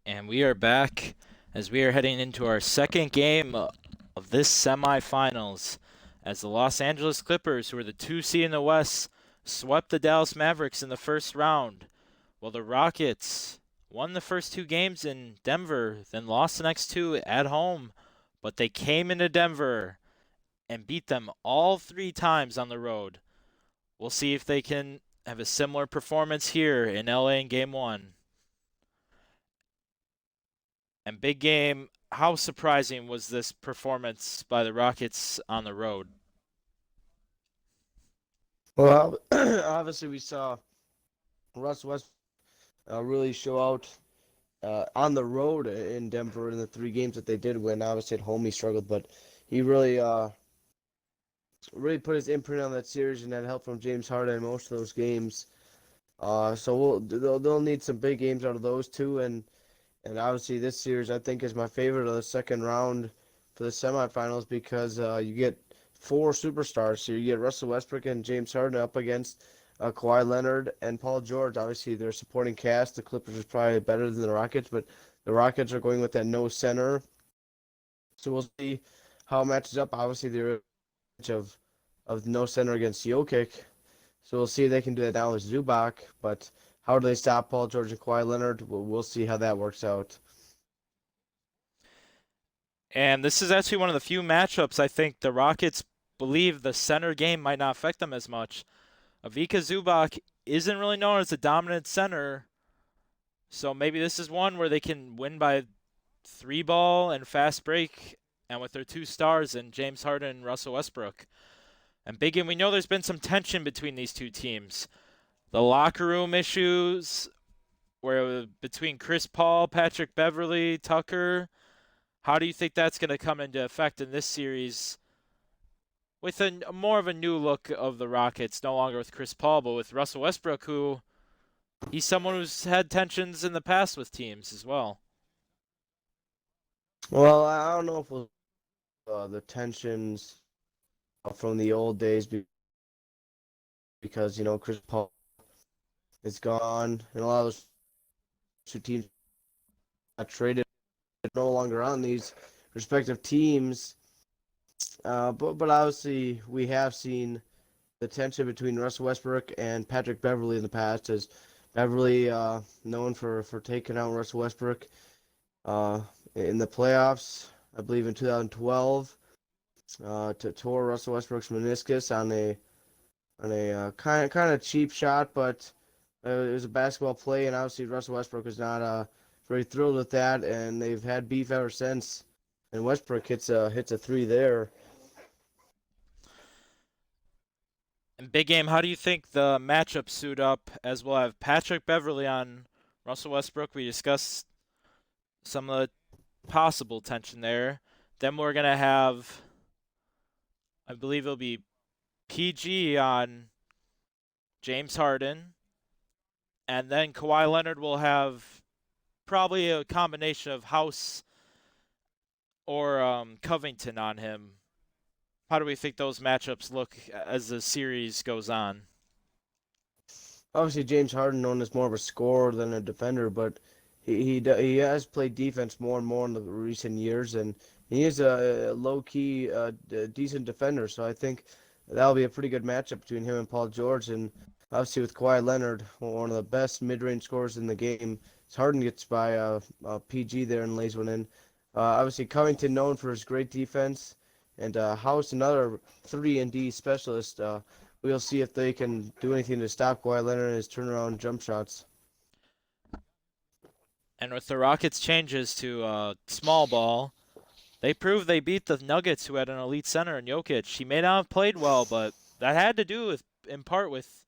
And we are back as we are heading into our second game of this semifinals as the Los Angeles Clippers, who are the 2 seed in the West, swept the Dallas Mavericks in the first round, while the Rockets won the first two games in Denver, then lost the next two at home, but they came into Denver and beat them all three times on the road. We'll see if they can have a similar performance here in LA in game one. And big game, how surprising was this performance by the Rockets on the road? Well, obviously we saw Russ West really show out on the road in Denver in the three games that they did win. Obviously at home he struggled, but he really put his imprint on that series and had help from James Harden in most of those games. So they'll need some big games out of those two, and obviously this series I think is my favorite of the second round for the semifinals because you get four superstars. So you get Russell Westbrook and James Harden up against Kawhi Leonard and Paul George. Obviously, their supporting cast. The Clippers is probably better than the Rockets, but the Rockets are going with that no center. So we'll see how it matches up. Obviously, they're of no center against Jokic. So we'll see if they can do that now with Zubac. But how do they stop Paul George and Kawhi Leonard? We'll see how that works out. And this is actually one of the few matchups I think the Rockets believe the center game might not affect them as much. Ivica Zubac isn't really known as a dominant center, so maybe this is one where they can win by three ball and fast break, and with their two stars in James Harden and Russell Westbrook. And big game, we know there's been some tension between these two teams. The locker room issues where between Chris Paul, Patrick Beverly, Tucker. How do you think that's going to come into effect in this series with a more of a new look of the Rockets, no longer with Chris Paul, but with Russell Westbrook, who he's someone who's had tensions in the past with teams as well. Well, I don't know if the tensions from the old days because Chris Paul is gone and a lot of those two teams got traded, no longer on these respective teams. But obviously we have seen the tension between Russell Westbrook and Patrick Beverly in the past, as Beverly known for taking out Russell Westbrook uh, in the playoffs, I believe in 2012, to tore Russell Westbrook's meniscus on a kind of cheap shot, but it was a basketball play, and obviously Russell Westbrook is not very thrilled with that, and they've had beef ever since. And Westbrook hits a three there. And big game, how do you think the matchup suit up as we'll have Patrick Beverly on Russell Westbrook? We discussed some of the possible tension there. Then we're going to have, I believe it'll be PG on James Harden. And then Kawhi Leonard will have probably a combination of House or Covington on him. How do we think those matchups look as the series goes on? Obviously, James Harden known as more of a scorer than a defender, but he has played defense more and more in the recent years, and he is a low key decent defender. So I think that'll be a pretty good matchup between him and Paul George, and obviously with Kawhi Leonard, one of the best mid range scorers in the game. Harden gets by PG there and lays one in. Obviously Covington known for his great defense, and House another 3-and-D specialist. We'll see if they can do anything to stop Kawhi Leonard and his turnaround jump shots. And with the Rockets' changes to small ball, they proved they beat the Nuggets, who had an elite center in Jokic. He may not have played well, but that had to do with, in part, with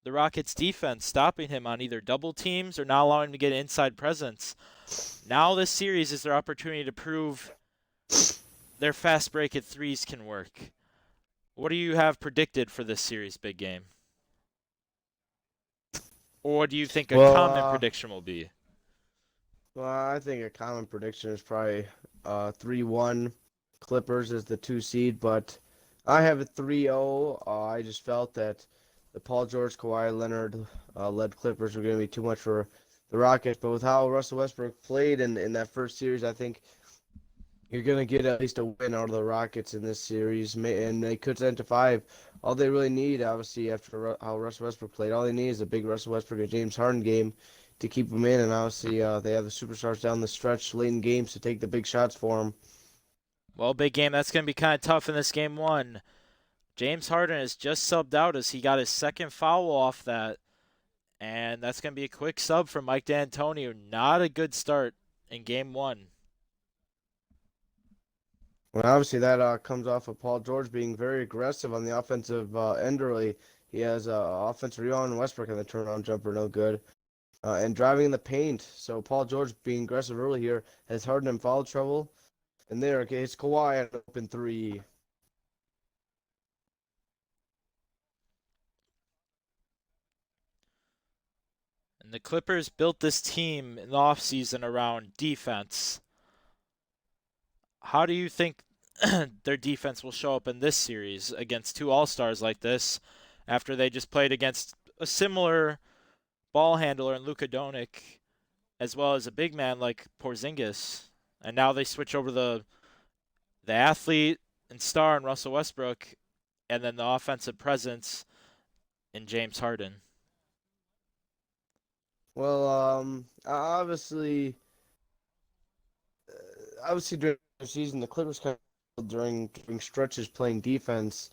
the Rockets' defense stopping him on either double teams or not allowing him to get inside presence. Now this series is their opportunity to prove their fast break at threes can work. What do you have predicted for this series, big game? Or what do you think a Well, common uh, prediction will be? well, I think a common prediction is probably 3-1 Clippers as the 2 seed, but I have a 3-0. I just felt that the Paul George, Kawhi Leonard led Clippers were going to be too much for the Rockets. But with how Russell Westbrook played in that first series, I think you're going to get at least a win out of the Rockets in this series, and they could send to 5. All they really need, obviously, after how Russell Westbrook played, all they need is a big Russell Westbrook and James Harden game to keep them in. And obviously, they have the superstars down the stretch late in games to take the big shots for them. Well, big game. That's going to be kind of tough in this game one. James Harden is just subbed out as he got his second foul off that. And that's going to be a quick sub for Mike D'Antoni. Not a good start in game one. Well, obviously, that comes off of Paul George being very aggressive on the offensive end early. He has offensive rebound and Westbrook on the turnaround jumper, no good. And driving in the paint. So Paul George being aggressive early here has Harden in foul trouble. And there, okay, it's Kawhi at an open 3. And the Clippers built this team in the offseason around defense. How do you think their defense will show up in this series against two All-Stars like this after they just played against a similar ball handler in Luka Doncic as well as a big man like Porzingis? And now they switch over the athlete and star in Russell Westbrook and then the offensive presence in James Harden. Well, obviously during the season, the Clippers kind of during stretches playing defense,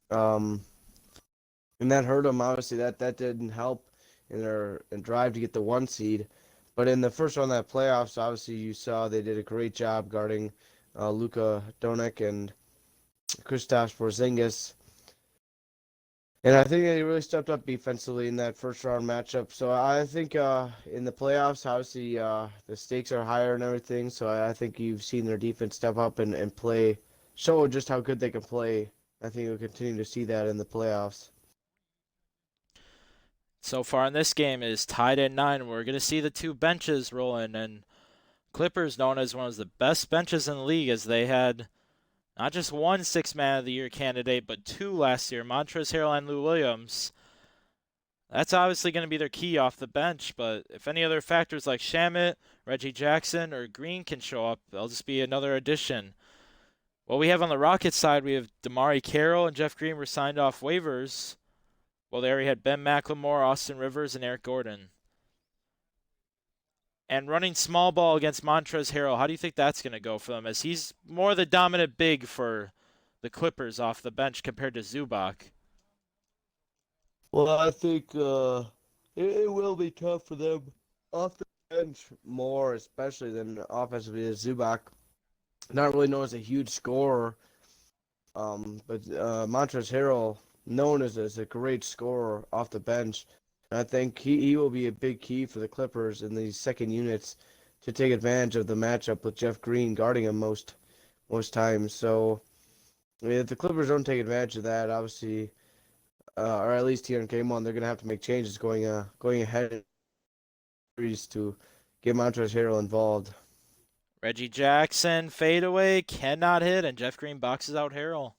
and that hurt them. Obviously, that didn't help in their drive to get the 1 seed. But in the first round of that playoffs, obviously you saw they did a great job guarding Luka Doncic and Kristaps Porzingis. And I think they really stepped up defensively in that first round matchup. So I think in the playoffs, obviously the stakes are higher and everything. So I think you've seen their defense step up and play, show just how good they can play. I think we'll continue to see that in the playoffs. So far in this game is tied at 9. We're going to see the two benches rolling, and Clippers known as one of the best benches in the league as they had not just one Sixth Man of the Year candidate, but 2 last year, Montrezl Harrell and Lou Williams. That's obviously going to be their key off the bench, but if any other factors like Shamet, Reggie Jackson, or Green can show up, they'll just be another addition. What we have on the Rockets side, we have Damari Carroll and Jeff Green were signed off waivers. Well, they already had Ben McLemore, Austin Rivers, and Eric Gordon. And running small ball against Montrezl Harrell, how do you think that's going to go for them? As he's more the dominant big for the Clippers off the bench compared to Zubac. Well, I think it will be tough for them off the bench more, especially than offensively as Zubac. Not really known as a huge scorer, but Montrezl Harrell known as a great scorer off the bench. And I think he will be a big key for the Clippers in these second units to take advantage of the matchup with Jeff Green guarding him most times. So if the Clippers don't take advantage of that, obviously, or at least here in Game 1, they're going to have to make changes going ahead to get Montrezl Harrell involved. Reggie Jackson, fadeaway, cannot hit, and Jeff Green boxes out Harrell.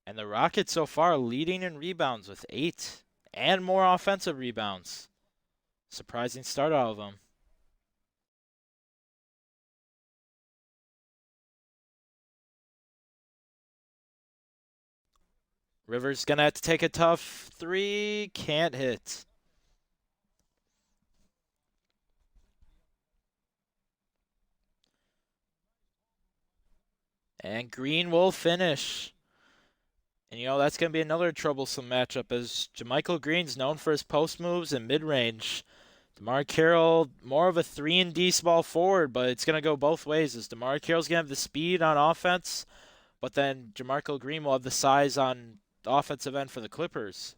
And the Rockets so far leading in rebounds with 8 and more offensive rebounds. Surprising start out of them. Rivers going to have to take a tough 3. Can't hit. And Green will finish. And, that's going to be another troublesome matchup as JaMychal Green's known for his post moves and mid-range. DeMar Carroll, more of a 3-and-D small forward, but it's going to go both ways as DeMar Carroll's going to have the speed on offense, but then JaMychal Green will have the size on the offensive end for the Clippers.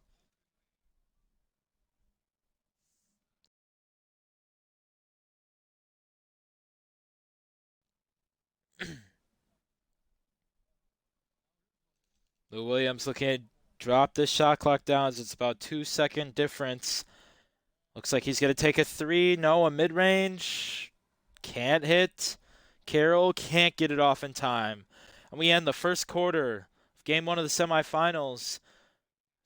Lou Williams looking to drop this shot clock down as it's about 2-second difference. Looks like he's going to take a 3. No, a mid-range. Can't hit. Carroll can't get it off in time. And we end the first quarter of Game 1 of the semifinals.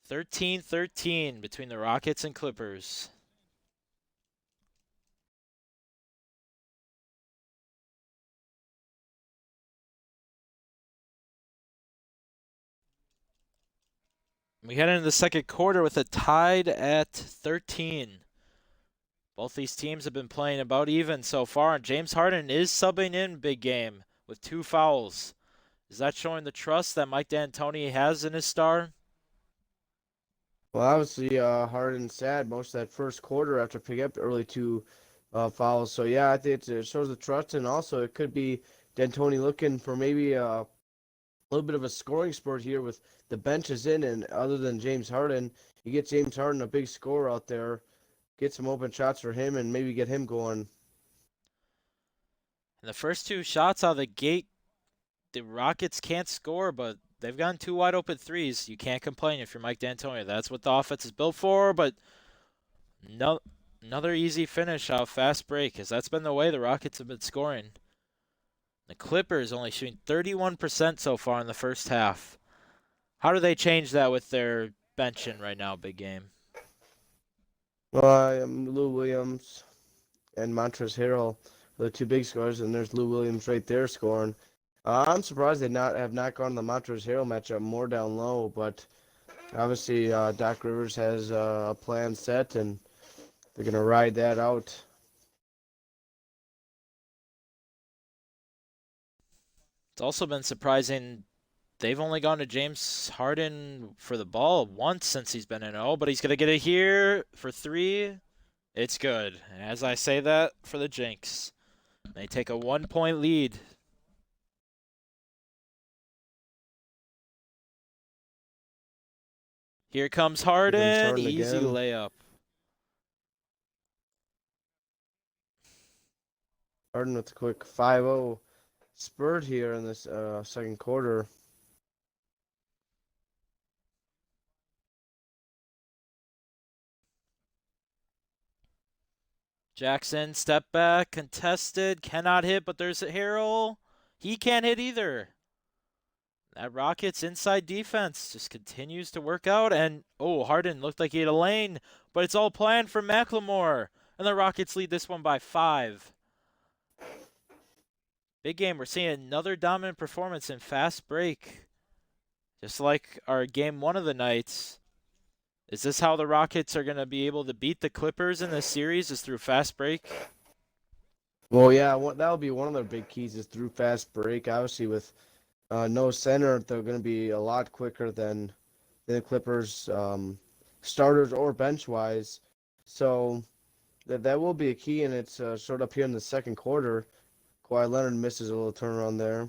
13-13 between the Rockets and Clippers. We head into the second quarter with it tied at 13. Both these teams have been playing about even so far, and James Harden is subbing in big game with 2 fouls. Is that showing the trust that Mike D'Antoni has in his star? Well, obviously, Harden sat most of that first quarter after picking up early 2 fouls. So yeah, I think it shows the trust, and also it could be D'Antoni looking for maybe a little bit of a scoring spurt here with the benches in, and other than James Harden, you get James Harden a big scorer out there, get some open shots for him, and maybe get him going. And the first 2 shots out of the gate, the Rockets can't score, but they've gotten 2 wide open threes. You can't complain if you're Mike D'Antoni. That's what the offense is built for, but no, another easy finish out fast break, because that's been the way the Rockets have been scoring. The Clippers only shooting 31% so far in the first half. How do they change that with their benching right now, big game? Well, Lou Williams and Montrezl Harrell are the 2 big scorers, and there's Lou Williams right there scoring. I'm surprised they have not gone the Montrezl Harrell matchup more down low, but obviously Doc Rivers has a plan set, and they're gonna ride that out. It's also been surprising they've only gone to James Harden for the ball once since he's been in O, but he's going to get it here for 3. It's good. And as I say that, for the Jinx. They take a 1-point lead. Here comes Harden. Easy again. layup. Harden with a quick 5-0 spurt here in this second quarter. Jackson, step back, contested, cannot hit, but there's a Harrell. He can't hit either. That Rockets inside defense just continues to work out, and Harden looked like he had a lane, but it's all planned for McLemore, and the Rockets lead this one by 5. Big game, we're seeing another dominant performance in fast break, just like our game 1 of the night. Is this how the Rockets are going to be able to beat the Clippers in this series, is through fast break? Well, yeah, that'll be one of their big keys is through fast break. Obviously, with no center, they're going to be a lot quicker than the Clippers, starters or bench wise. So that will be a key, and it's showed up here in the second quarter. Kawhi Leonard misses a little turnaround there.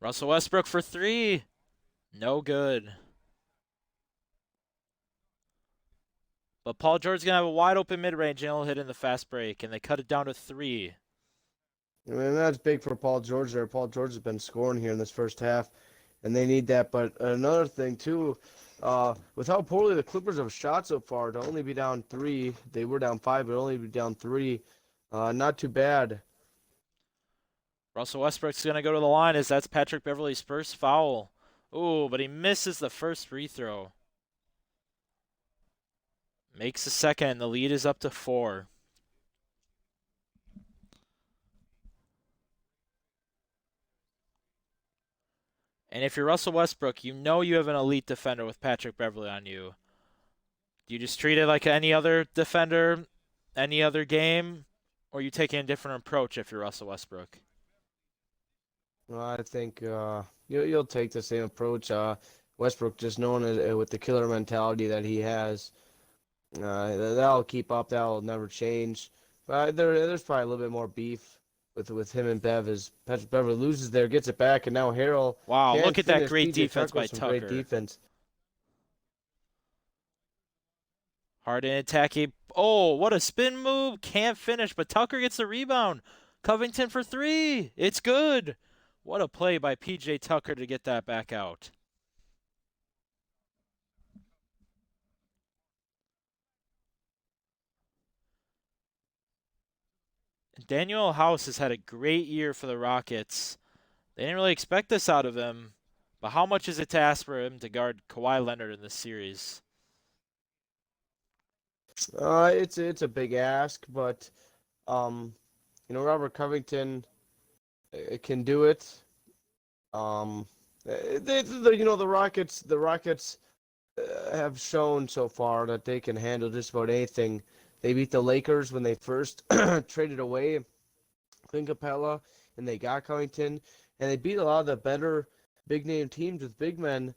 Russell Westbrook for 3. No good. But Paul George's going to have a wide open mid-range, and he'll hit in the fast break, and they cut it down to 3. I mean, that's big for Paul George there. Paul George has been scoring here in this first half, and they need that. But another thing, too, with how poorly the Clippers have shot so far, to only be down 3, they were down 5, but only be down 3, not too bad. Russell Westbrook's going to go to the line as that's Patrick Beverley's first foul. Ooh, but he misses the first free throw. Makes the second, and the lead is up to 4. And if you're Russell Westbrook, you know you have an elite defender with Patrick Beverley on you. Do you just treat it like any other defender, any other game, or are you taking a different approach if you're Russell Westbrook? Well, I think you'll take the same approach. Westbrook, just known as with the killer mentality that he has, that'll keep up. That'll never change. But there's probably a little bit more beef with him and Bev as Patrick Beverley loses there, gets it back, and now Harrell. Wow, can't look at that finish. great PJ defense by some Tucker. Great defense. Harden attacking. Oh, what a spin move. Can't finish, but Tucker gets the rebound. Covington for 3. It's good. What a play by PJ Tucker to get that back out. Daniel House has had a great year for the Rockets. They didn't really expect this out of him, But how much is it to ask for him to guard Kawhi Leonard in this series? It's a big ask, but Robert Covington can do it. The Rockets have shown so far that they can handle just about anything. They beat the Lakers when they first traded away Clint Capella, and they got Covington, and they beat a lot of the better big name teams with big men.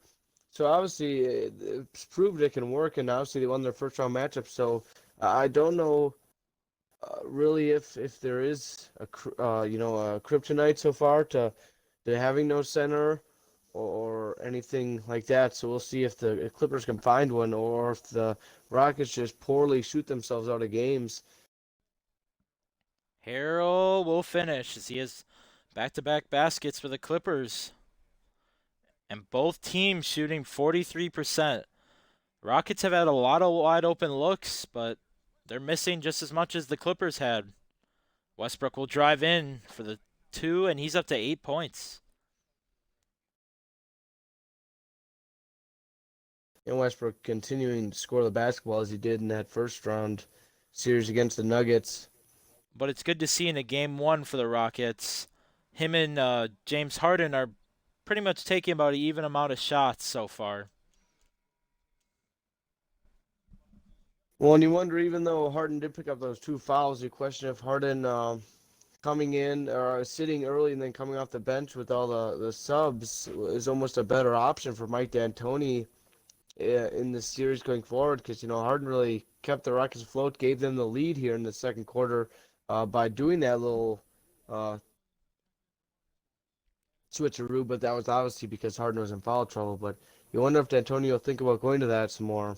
So obviously, it's proved it can work, and obviously they won their first round matchup. So I don't know really if there is a kryptonite so far to having no center or anything like that. So we'll see if the Clippers can find one or if the Rockets just poorly shoot themselves out of games. Harrell will finish as he has back-to-back baskets for the Clippers. And both teams shooting 43%. Rockets have had a lot of wide open looks, but they're missing just as much as the Clippers had. Westbrook will drive in for the 2, and he's up to 8 points. And Westbrook continuing to score the basketball as he did in that first round series against the Nuggets. But it's good to see in a game 1 for the Rockets, him and James Harden are pretty much taking about an even amount of shots so far. Well, and you wonder, even though Harden did pick up those 2 fouls, you question if Harden coming in or sitting early and then coming off the bench with all the subs is almost a better option for Mike D'Antoni in the series going forward, because Harden really kept the Rockets afloat, gave them the lead here in the second quarter by doing that little switcheroo, but that was obviously because Harden was in foul trouble. But you wonder if D'Antoni will think about going to that some more.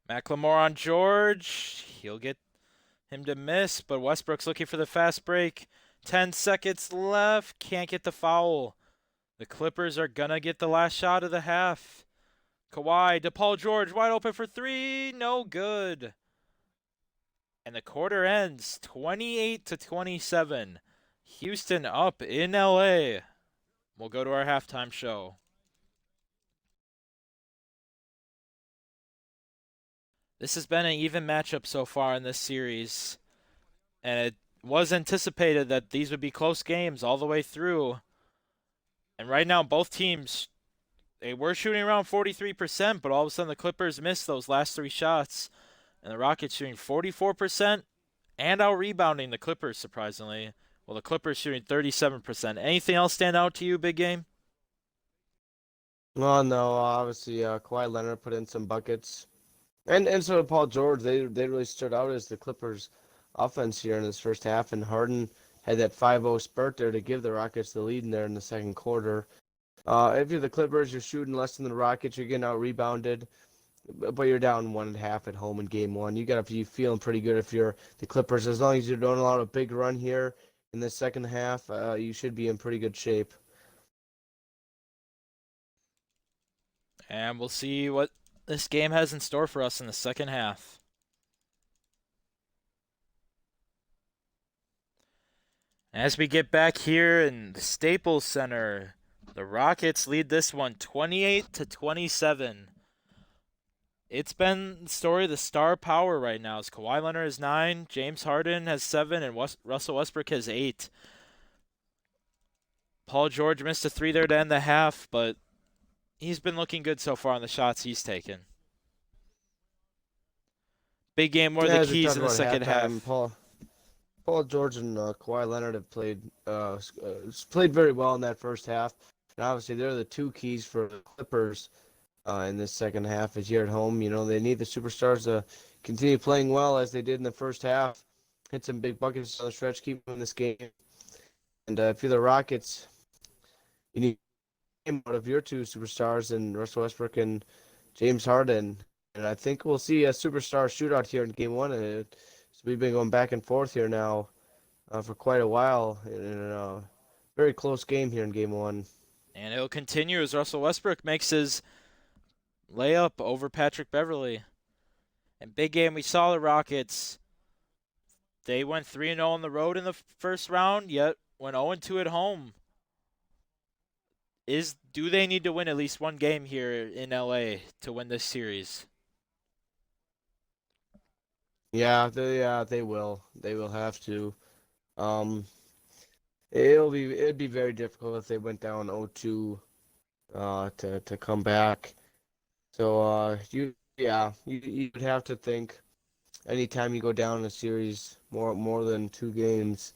McLemore on George. He'll get him to miss, but Westbrook's looking for the fast break. 10 seconds left. Can't get the foul. The Clippers are going to get the last shot of the half. Kawhi to Paul George, wide open for 3. No good. And the quarter ends 28-27. Houston up in LA. We'll go to our halftime show. This has been an even matchup so far in this series, and it was anticipated that these would be close games all the way through. And right now, both teams, they were shooting around 43%, but all of a sudden the Clippers missed those last 3 shots, and the Rockets shooting 44% and out-rebounding the Clippers, surprisingly. Well, the Clippers shooting 37%. Anything else stand out to you, big game? Well, no, obviously Kawhi Leonard put in some buckets. And so did Paul George. They really stood out as the Clippers' offense here in this first half, and Harden had that 5-0 spurt there to give the Rockets the lead in there in the second quarter. If you're the Clippers, you're shooting less than the Rockets. You're getting out rebounded, but you're down 1.5 at home in game 1. You got to be feeling pretty good if you're the Clippers. As long as you don't allow a big run here in the second half, you should be in pretty good shape. And we'll see what this game has in store for us in the second half. As we get back here in the Staples Center, the Rockets lead this one 28-27. It's been the story of the star power right now. As Kawhi Leonard has 9, James Harden has 7, and Russell Westbrook has 8. Paul George missed a 3 there to end the half, but he's been looking good so far on the shots he's taken. Big game, more of the keys in the second half. Paul George and Kawhi Leonard have played very well in that first half, and obviously they're the 2 keys for the Clippers in this second half. As here at home, they need the superstars to continue playing well as they did in the first half, hit some big buckets on the stretch, keep them in this game. And if you're the Rockets, you need out of your 2 superstars and Russell Westbrook and James Harden. And I think we'll see a superstar shootout here in game 1. So we've been going back and forth here now for quite a while in a very close game here in game 1. And it'll continue as Russell Westbrook makes his layup over Patrick Beverley. And big game, we saw the Rockets. They went 3-0 on the road in the first round, yet went 0-2 at home. do they need to win at least one game here in LA to win this series? Yeah, they will. They will have to. Um, it'd be very difficult if they went down 0-2 to come back. So you would have to think anytime you go down in a series more than 2 games,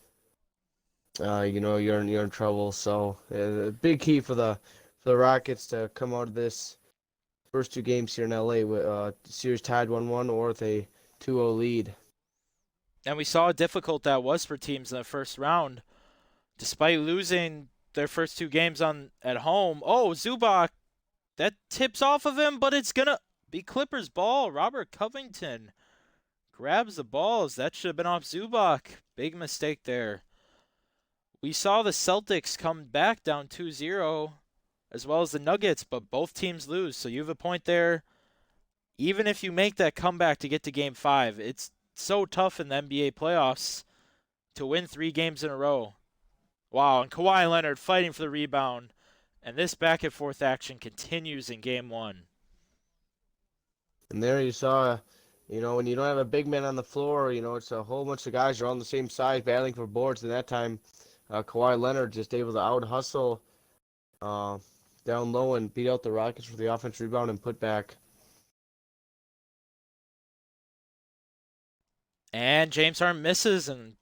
you're in trouble. So a big key for the Rockets to come out of this first 2 games here in LA with series tied 1-1 or with a 2-0 lead. And we saw how difficult that was for teams in the first round, despite losing their first 2 games on at home. Oh, Zubac, that tips off of him, but it's gonna be Clippers ball. Robert Covington grabs the balls. That should have been off Zubac. Big mistake there. We saw the Celtics come back down 2-0, as well as the Nuggets, but both teams lose. So you have a point there. Even if you make that comeback to get to Game 5, it's so tough in the NBA playoffs to win 3 games in a row. Wow, and Kawhi Leonard fighting for the rebound. And this back and forth action continues in Game 1. And there you saw, when you don't have a big man on the floor, it's a whole bunch of guys who are on the same side battling for boards. And that time, Kawhi Leonard just able to out hustle down low and beat out the Rockets for the offensive rebound and put back. And James Harden misses, and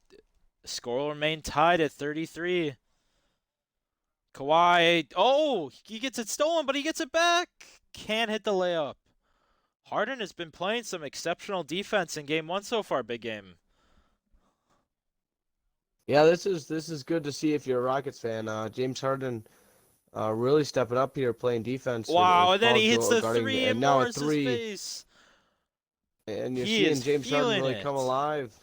the score will remain tied at 33. Kawhi, oh, he gets it stolen, but he gets it back. Can't hit the layup. Harden has been playing some exceptional defense in Game 1 so far, big game. Yeah, this is good to see if you're a Rockets fan. James Harden really stepping up here playing defense. Wow, and then Paul he hits the guarding, 3 and in now a Morris's 3. face. And you're He seeing is James Harden feeling really come it. alive.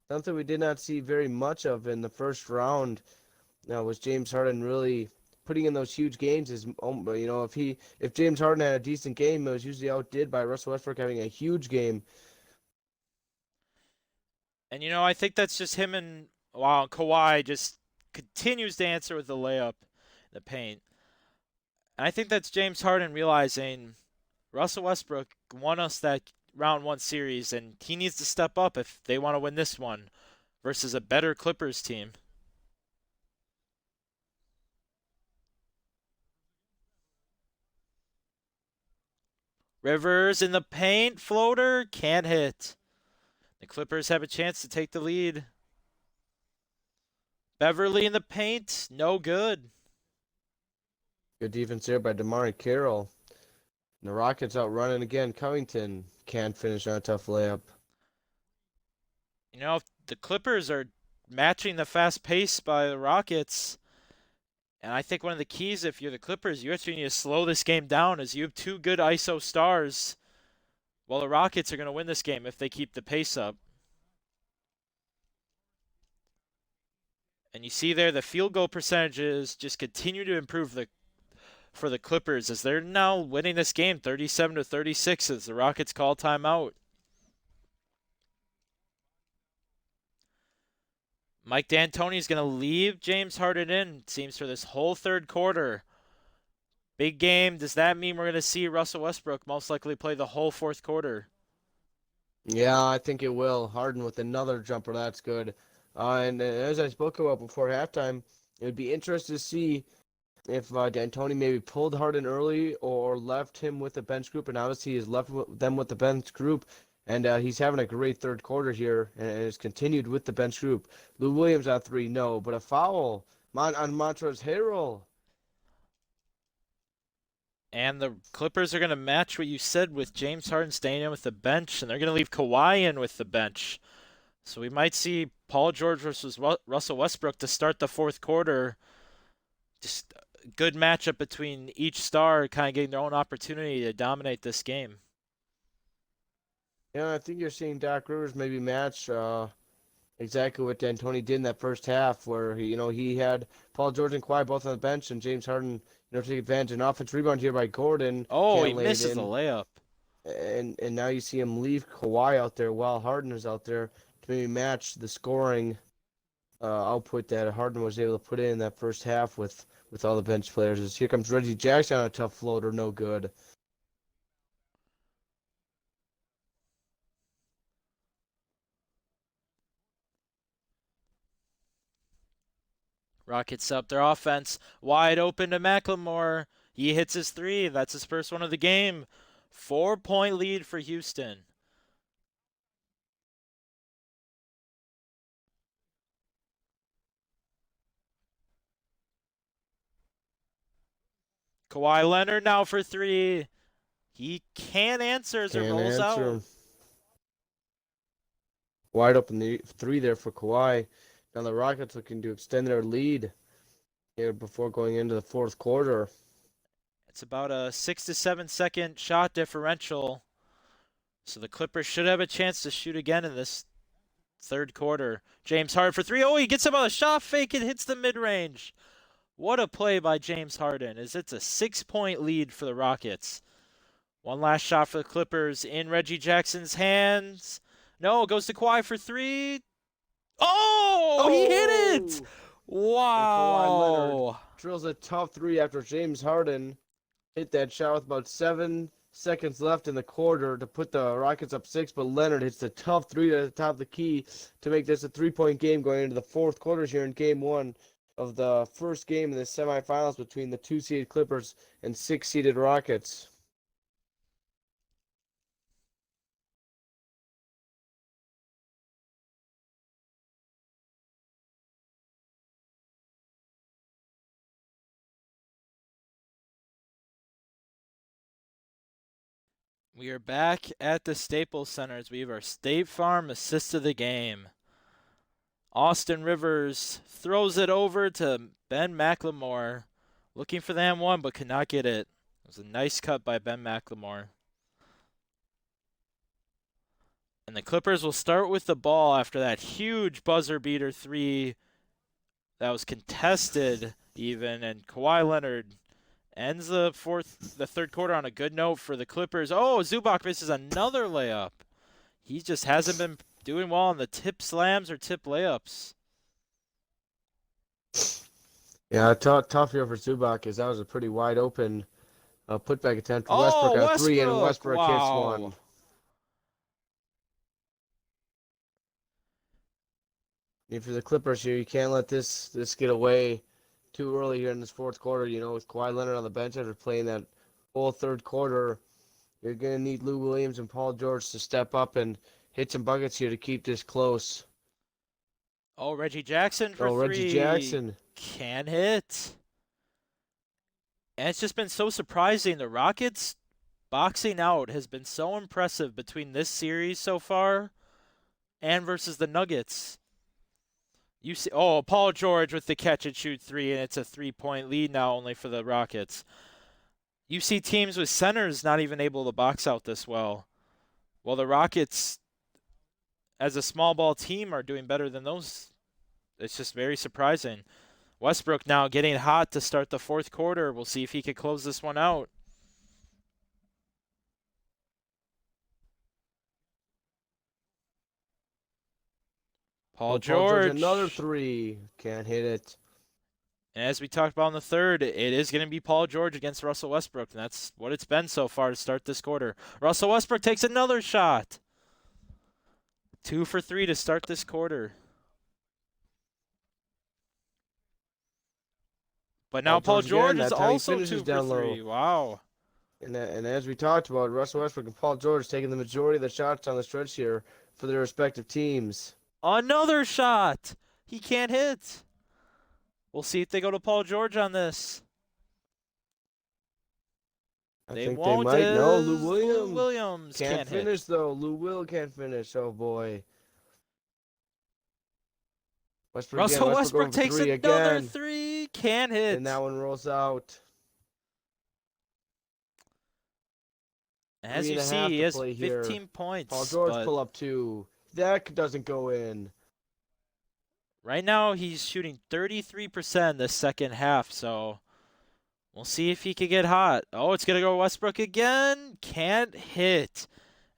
Something we did not see very much of in the first round was James Harden really putting in those huge games. If James Harden had a decent game, it was usually outdid by Russell Westbrook having a huge game. And I think that's just him and wow, Kawhi just continues to answer with the layup in the paint. And I think that's James Harden realizing Russell Westbrook won us that round 1 series, and he needs to step up if they want to win this one versus a better Clippers team. Rivers in the paint, floater, can't hit. The Clippers have a chance to take the lead. Beverly in the paint, no good. Good defense there by DeMar Carroll. And the Rockets out running again. Covington can't finish on a tough layup. The Clippers are matching the fast pace by the Rockets. And I think one of the keys, if you're the Clippers, you actually need to slow this game down, as you have 2 good ISO stars. Well, the Rockets are going to win this game if they keep the pace up. And you see there the field goal percentages just continue to improve for the Clippers, as they're now winning this game 37-36 as the Rockets call timeout. Mike D'Antoni is going to leave James Harden in, it seems, for this whole third quarter. Big game. Does that mean we're going to see Russell Westbrook most likely play the whole fourth quarter? Yeah, I think it will. Harden with another jumper. That's good. And as I spoke about before halftime, it would be interesting to see if D'Antoni maybe pulled Harden early or left him with the bench group. And obviously he's left them with the bench group. And he's having a great third quarter here and has continued with the bench group. Lou Williams on 3, no. But a foul on Montrezl Harrell. And the Clippers are going to match what you said with James Harden staying in with the bench, and they're going to leave Kawhi in with the bench. So we might see Paul George versus Russell Westbrook to start the fourth quarter. Just a good matchup between each star, kind of getting their own opportunity to dominate this game. Yeah, I think you're seeing Doc Rivers maybe match exactly what D'Antoni did in that first half, where he had Paul George and Kawhi both on the bench, and James Harden, take advantage. An offensive rebound here by Gordon. Oh, he lay it misses in. the layup. And now you see him leave Kawhi out there while Harden is out there to maybe match the scoring output that Harden was able to put in that first half with all the bench players. As here comes Reggie Jackson on a tough floater, no good. Rockets up their offense. Wide open to McLemore. He hits his three. That's his first one of the game. 4-point lead for Houston. Kawhi Leonard now for three. He can't answer as it Can't rolls answer out. him. Wide open the three there for Kawhi. Now the Rockets looking to extend their lead here before going into the fourth quarter. It's about a 6 to 7 second shot differential. So the Clippers should have a chance to shoot again in this third quarter. James Harden for three. Oh, he gets about a shot fake and hits the mid-range. What a play by James Harden, as it's a 6-point lead for the Rockets. One last shot for the Clippers in Reggie Jackson's hands. No, it goes to Kawhi for three. Oh, he hit it! Wow. Drills a tough three after James Harden hit that shot with about 7 seconds left in the quarter to put the Rockets up 6, but Leonard hits the tough three at the top of the key to make this a 3-point game going into the fourth quarters here in game 1 of the first game in the semifinals between the 2-seeded Clippers and 6-seeded Rockets. We are back at the Staples Center as we have our State Farm assist of the game. Austin Rivers throws it over to Ben McLemore, looking for the M1 but could not get it. It was a nice cut by Ben McLemore. And the Clippers will start with the ball after that huge buzzer beater three that was contested even, and Kawhi Leonard ends the third quarter on a good note for the Clippers. Oh, Zubac misses another layup. He just hasn't been doing well on the tip slams or tip layups. Yeah, tough here for Zubac, as that was a pretty wide open putback attempt for Oh, Westbrook on three, and Westbrook hits wow. one. If you're the Clippers here, you can't let this get away too early here in this fourth quarter. You know, with Kawhi Leonard on the bench after playing that whole third quarter, you're going to need Lou Williams and Paul George to step up and hit some buckets here to keep this close. Oh, Reggie Jackson for three. Reggie Jackson can hit. And it's just been so surprising. The Rockets boxing out has been so impressive between this series so far and versus the Nuggets. You see, oh, Paul George with the catch and shoot three, and it's a 3-point lead now only for the Rockets. You see teams with centers not even able to box out this well. Well, the Rockets, as a small ball team, are doing better than those. It's just very surprising. Westbrook now getting hot to start the fourth quarter. We'll see if he can close this one out. Paul George. Another three. Can't hit it. And as we talked about in the third, it is going to be Paul George against Russell Westbrook, and that's what it's been so far to start this quarter. Russell Westbrook takes another shot. 2 for 3 to start this quarter. But now Paul George is also 2 for 3. Wow. And as we talked about, Russell Westbrook and Paul George taking the majority of the shots on the stretch here for their respective teams. Another shot. He can't hit. We'll see if they go to Paul George on this. I think they might. No, Lou Williams can't finish hit. though. Lou Will can't finish. Oh boy. Russell Westbrook takes another three. Can't hit. And that one rolls out. As you see, he has 15 points. Paul George pull up 2. That doesn't go in. Right now, he's shooting 33% the second half, so we'll see if he can get hot. Oh, it's going to go Westbrook again. Can't hit.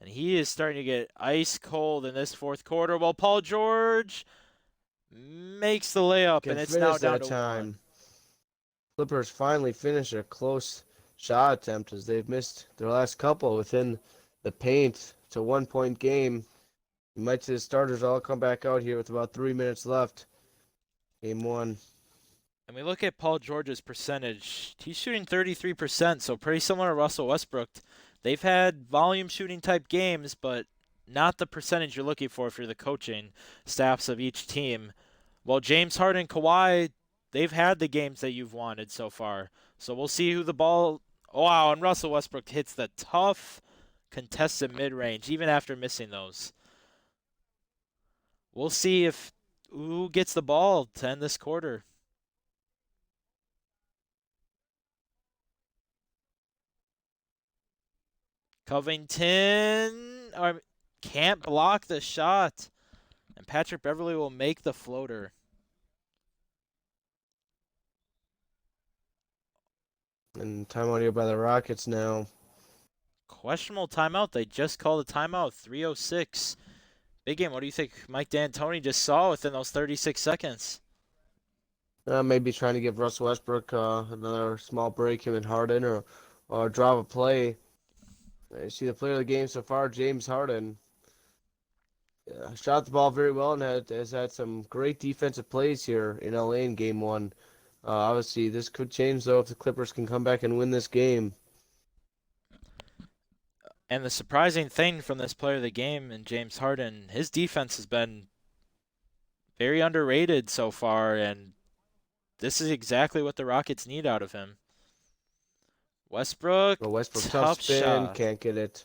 And he is starting to get ice cold in this fourth quarter. While Paul George makes the layup, Can and it's finish now down that to time. one. Clippers finally finish a close shot attempt as they've missed their last couple within the paint. It's a 1-point game. You might see the starters all come back out here with about 3 minutes left. Game one. And we look at Paul George's percentage. He's shooting 33%, so pretty similar to Russell Westbrook. They've had volume shooting type games, but not the percentage you're looking for if you're the coaching staffs of each team. Well, James Harden and Kawhi, they've had the games that you've wanted so far. So we'll see who the ball. Oh, wow, and Russell Westbrook hits the tough contested mid-range, even after missing those. We'll see if who gets the ball to end this quarter. Covington can't block the shot. And Patrick Beverley will make the floater. And timeout here by the Rockets now. Questionable timeout. They just called a timeout. 3:06. Big game. What do you think Mike D'Antoni just saw within those 36 seconds? Maybe trying to give Russell Westbrook another small break, him and Harden, or drop a play. You see the player of the game so far, James Harden. Shot the ball very well and has had some great defensive plays here in LA in game one. Obviously, this could change, though, if the Clippers can come back and win this game. And the surprising thing from this player of the game and James Harden, his defense has been very underrated so far, and this is exactly what the Rockets need out of him. Westbrook, But Westbrook, tough spin, shot. can't get it.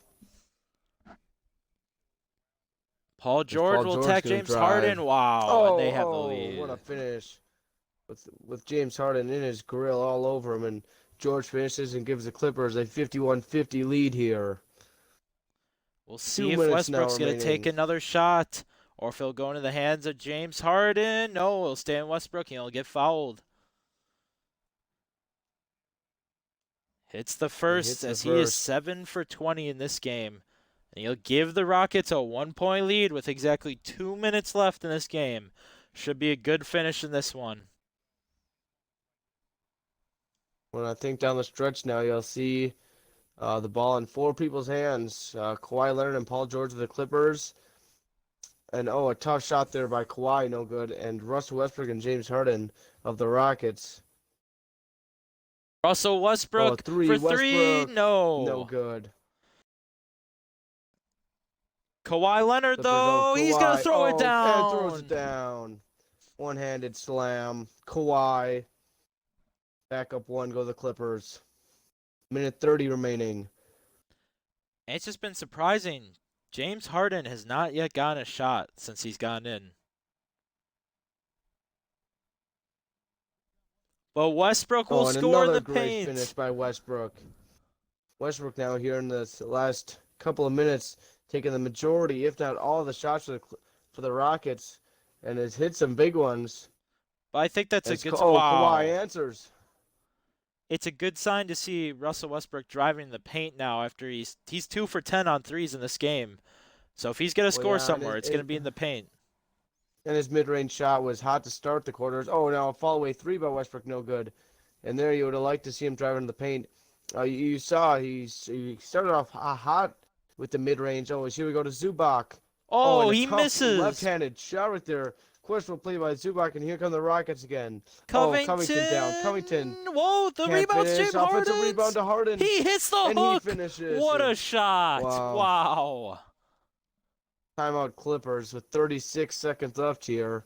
Paul George will George attack gonna James drive. Harden. Wow, and they have the lead. What a finish. With James Harden in his grill all over him, and George finishes and gives the Clippers a 51-50 lead here. We'll see if minutes now Westbrook's going to take remaining. another shot or if he'll go into the hands of James Harden. No, he'll stay in Westbrook and he'll get fouled. Hits the first as he is 7 for 20 in this game. And he'll give the Rockets a 1-point lead with exactly 2 minutes left in this game. Should be a good finish in this one. When I think down the stretch now, you'll see the ball in four people's hands. Kawhi Leonard and Paul George of the Clippers. And a tough shot there by Kawhi, no good. And Russell Westbrook and James Harden of the Rockets. Russell Westbrook three, for three. Westbrook, No. no good. Kawhi Leonard, though, he's going to throw it down. And throws it down. One-handed slam. Kawhi. Back up one, go the Clippers. Minute 30 remaining. And it's just been surprising. James Harden has not yet gotten a shot since he's gone in. But Westbrook will score in the paint. Great finish by Westbrook. Westbrook now here in this last couple of minutes taking the majority, if not all, of the shots for the Rockets, and has hit some big ones. But I think that's a good sign. Kawhi answers. It's a good sign to see Russell Westbrook driving the paint now after he's 2 for 10 on threes in this game. So if he's going to score somewhere, it's going to be in the paint. And his mid-range shot was hot to start the quarters. Now a fall-away three by Westbrook, no good. And there you would have liked to see him driving the paint. You saw he started off hot with the mid-range. Here we go to Zubac. He misses. Left-handed shot right there. Questionable play by Zubac, and here come the Rockets again. Covington down. Covington. Whoa, the rebound's James Harden. Offensive rebound to Harden. He hits the hook. And he finishes. What a shot. Wow. Timeout Clippers with 36 seconds left here.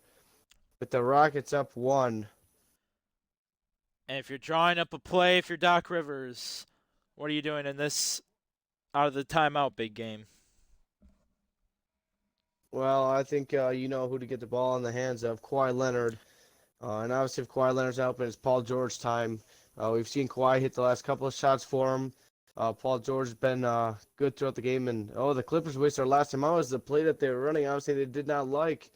With the Rockets up one. And if you're drawing up a play, if you're Doc Rivers, what are you doing in this out of the timeout big game? Well, I think you know who to get the ball in the hands of, Kawhi Leonard. And obviously if Kawhi Leonard's out, it's Paul George time. We've seen Kawhi hit the last couple of shots for him. Paul George has been good throughout the game. And, the Clippers wasted their last time out. Was the play that they were running, obviously they did not like.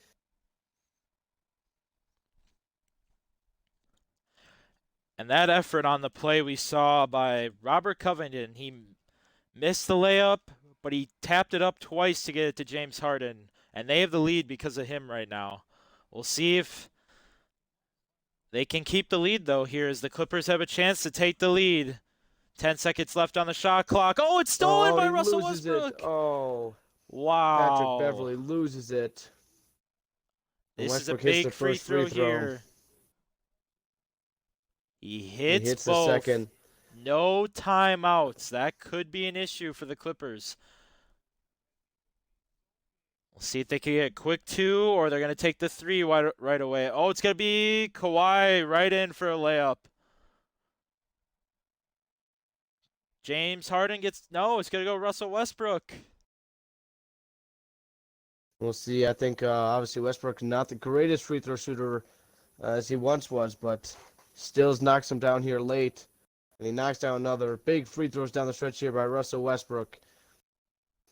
And that effort on the play we saw by Robert Covington, he missed the layup, but he tapped it up twice to get it to James Harden. And they have the lead because of him right now. We'll see if they can keep the lead, though, here as the Clippers have a chance to take the lead. 10 seconds left on the shot clock. Oh, it's stolen Oh, by he Russell loses it. Westbrook. Oh, Patrick Wow. Beverly loses it. And This is a Westbrook hits the big free first free throw throw. here. He He hits hits the both. second. No timeouts. That could be an issue for the Clippers. We'll see if they can get a quick 2 or they're going to take the 3 right away. Oh, it's going to be Kawhi right in for a layup. James Harden gets... No, it's going to go Russell Westbrook. We'll see. I think obviously Westbrook not the greatest free throw shooter as he once was, but Stills knocks him down here late. And he knocks down another big free throws down the stretch here by Russell Westbrook.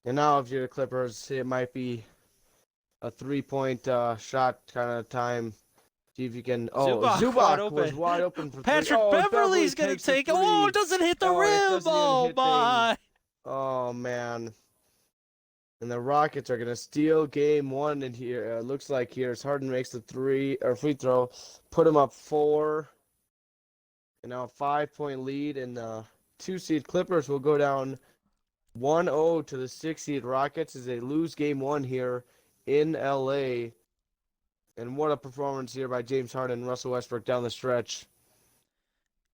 And now if you're the Clippers, it might be a 3-point shot kind of time. See if you can. Oh, Zubac was wide open for Patrick three. Oh, Beverly's going to take it. Oh, it doesn't hit the rim. Oh, my. Oh, man. And the Rockets are going to steal game 1 in here. Looks like here as Harden makes the free throw, put him up 4. And now a 5-point lead. And the 2-seed Clippers will go down 1-0 to the 6-seed Rockets as they lose game 1 here in LA. And what a performance here by James Harden and Russell Westbrook down the stretch.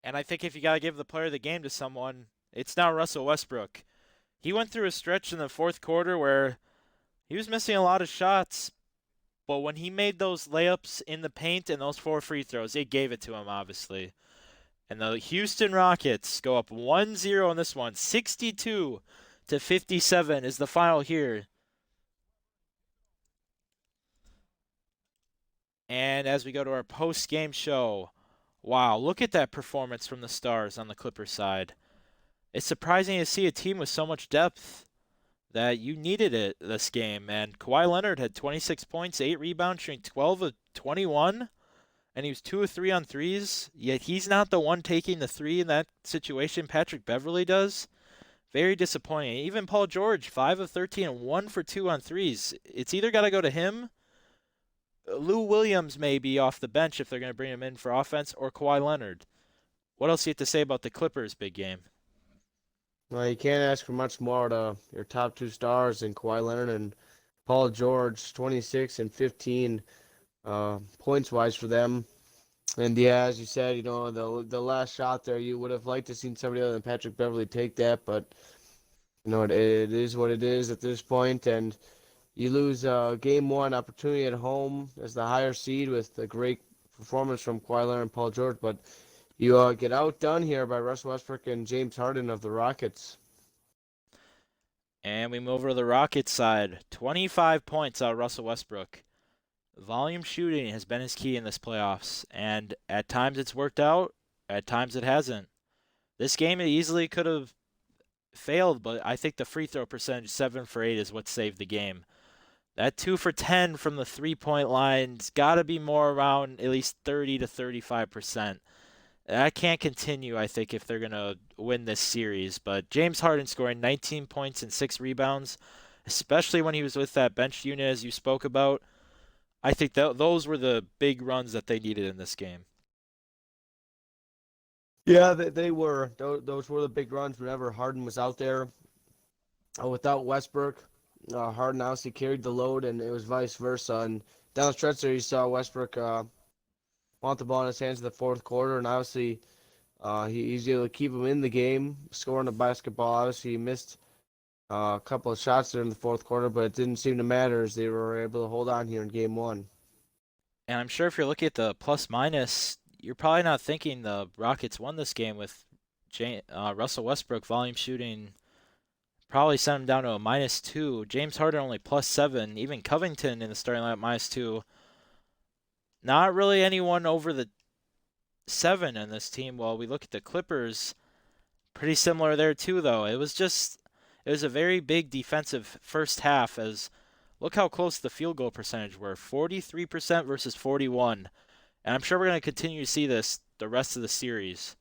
And I think if you got to give the player of the game to someone, it's now Russell Westbrook. He went through a stretch in the fourth quarter where he was missing a lot of shots, but when he made those layups in the paint and those 4 free throws, it gave it to him, obviously. And the Houston Rockets go up 1-0 in this one. 62-57 is the final here. And as we go to our post-game show, wow, look at that performance from the Stars on the Clippers side. It's surprising to see a team with so much depth that you needed it this game. And Kawhi Leonard had 26 points, 8 rebounds, shooting 12 of 21, and he was 2 of 3 on threes. Yet he's not the one taking the 3 in that situation. Patrick Beverly does. Very disappointing. Even Paul George, 5 of 13 and 1 for 2 on threes. It's either got to go to him. Lou Williams may be off the bench if they're going to bring him in for offense, or Kawhi Leonard. What else do you have to say about the Clippers' big game? Well, you can't ask for much more to your top 2 stars in Kawhi Leonard and Paul George, 26 and 15 points-wise for them. And yeah, as you said, you know, the last shot there, you would have liked to seen somebody other than Patrick Beverly take that, but you know, it is what it is at this point, and you lose game 1 opportunity at home as the higher seed with a great performance from Kawhi Leonard and Paul George, but you get outdone here by Russell Westbrook and James Harden of the Rockets. And we move over to the Rockets side. 25 points out of Russell Westbrook. Volume shooting has been his key in this playoffs, and at times it's worked out, at times it hasn't. This game it easily could have failed, but I think the free throw percentage, 7 for 8, is what saved the game. That 2 for 10 from the three-point line's got to be more around at least 30 to 35%. That can't continue, I think, if they're going to win this series. But James Harden scoring 19 points and 6 rebounds, especially when he was with that bench unit, as you spoke about. I think those were the big runs that they needed in this game. Yeah, they were. Those were the big runs whenever Harden was out there. Without Westbrook, Harden obviously carried the load, and it was vice versa. And down the stretch there, you saw Westbrook want the ball in his hands in the fourth quarter, and obviously he's able to keep him in the game, scoring the basketball. Obviously, he missed a couple of shots there in the fourth quarter, but it didn't seem to matter as they were able to hold on here in game 1. And I'm sure if you're looking at the plus-minus, you're probably not thinking the Rockets won this game with Russell Westbrook volume shooting probably sent him down to a -2. James Harden only +7. Even Covington in the starting lineup -2. Not really anyone over the 7 in this team. While we look at the Clippers, pretty similar there too, though. It was a very big defensive first half. As look how close the field goal percentage were, 43% versus 41. And I'm sure we're going to continue to see this the rest of the series.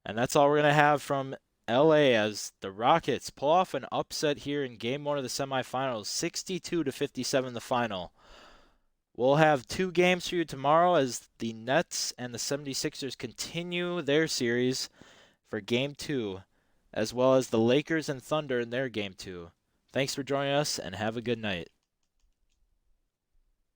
And that's all we're going to have from LA as the Rockets pull off an upset here in game 1 of the semifinals, 62-57 the final. We'll have 2 games for you tomorrow as the Nets and the 76ers continue their series for Game 2, as well as the Lakers and Thunder in their Game 2. Thanks for joining us, and have a good night.